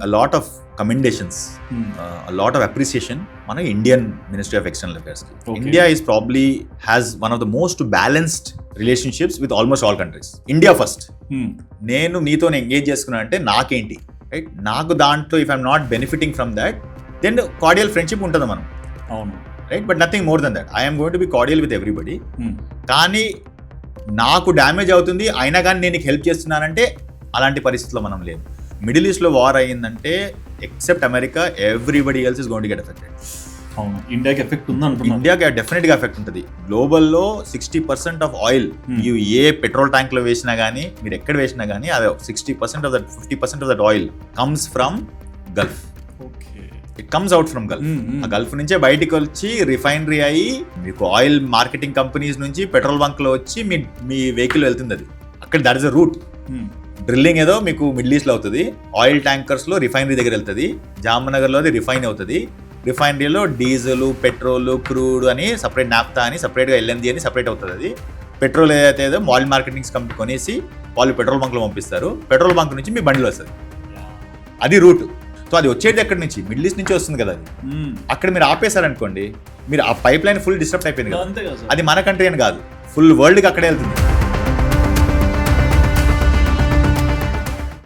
a lot of commendations, a lot of appreciation on Indian Ministry of External Affairs. Okay. India is probably has one of the most balanced relationships with almost all countries. India first. నేను నీతో engage చేసుకున్నా అంటే నాకేంటి, right? నాకు దాంట్లో if I'm not benefiting from that then cordial friendship ఉంటుంది మనం, అవును, right? But nothing more than that. I'm going to be cordial with everybody. కానీ నాకు డ్యామేజ్ అవుతుంది అయినా కానీ నేను నీకు హెల్ప్ చేస్తున్నానంటే అలాంటి పరిస్థితుల్లో మనం లేదు. మిడిల్ ఈస్ట్లో వార్ అయ్యిందంటే except America everybody else is going to get affected. అవును, ఇండియాకి ఎఫెక్ట్ ఉంది అంటున్నారు. ఇండియాకి డెఫినెట్గా ఎఫెక్ట్ ఉంటుంది. గ్లోబల్లో 60% ఆఫ్ ఆయిల్ మీరు ఏ పెట్రోల్ ట్యాంక్లో వేసినా కానీ, మీరు ఎక్కడ వేసినా కానీ, అది 60% of that 50% of that oil comes from Gulf. It comes out from Gulf. ఆ గల్ఫ్ నుంచే బయటికి వచ్చి రిఫైనరీ అయ్యి మీకు ఆయిల్ మార్కెటింగ్ కంపెనీస్ నుంచి పెట్రోల్ బంక్లో వచ్చి మీ వెహికల్ వెళ్తుంది. అది అక్కడ that is a route. Drilling ఏదో మీకు మిడిల్ ఈస్ట్లో అవుతుంది, ఆయిల్ ట్యాంకర్స్లో రిఫైనరీ దగ్గర వెళ్తుంది, జామ్నగర్లో అది రిఫైన్ అవుతుంది. రిఫైనరీలో డీజిల్, పెట్రోల్, క్రూడ్ అని సపరేట్, నాఫ్తా అని సపరేట్గా, ఎల్ఎన్జీ అని సపరేట్ అవుతుంది. అది పెట్రోల్ ఏదైతే ఏదో ఆయిల్ మార్కెటింగ్ కంపెనీ కొనేసి వాళ్ళు పెట్రోల్ బంక్లో పంపిస్తారు. పెట్రోల్ బంక్ నుంచి మీ బండిలో వస్తుంది. అది రూట్. సో అది వచ్చేది ఎక్కడి నుంచి? మిడిల్ ఈస్ట్ నుంచి వస్తుంది కదా. అది అక్కడ మీరు ఆపేశారనుకోండి, మీరు ఆ పైప్ లైన్ ఫుల్ డిస్టర్బ్ అయిపోయింది కదా. అది మన కంట్రీ అని కాదు, ఫుల్ వరల్డ్కి అక్కడే వెళ్తుంది.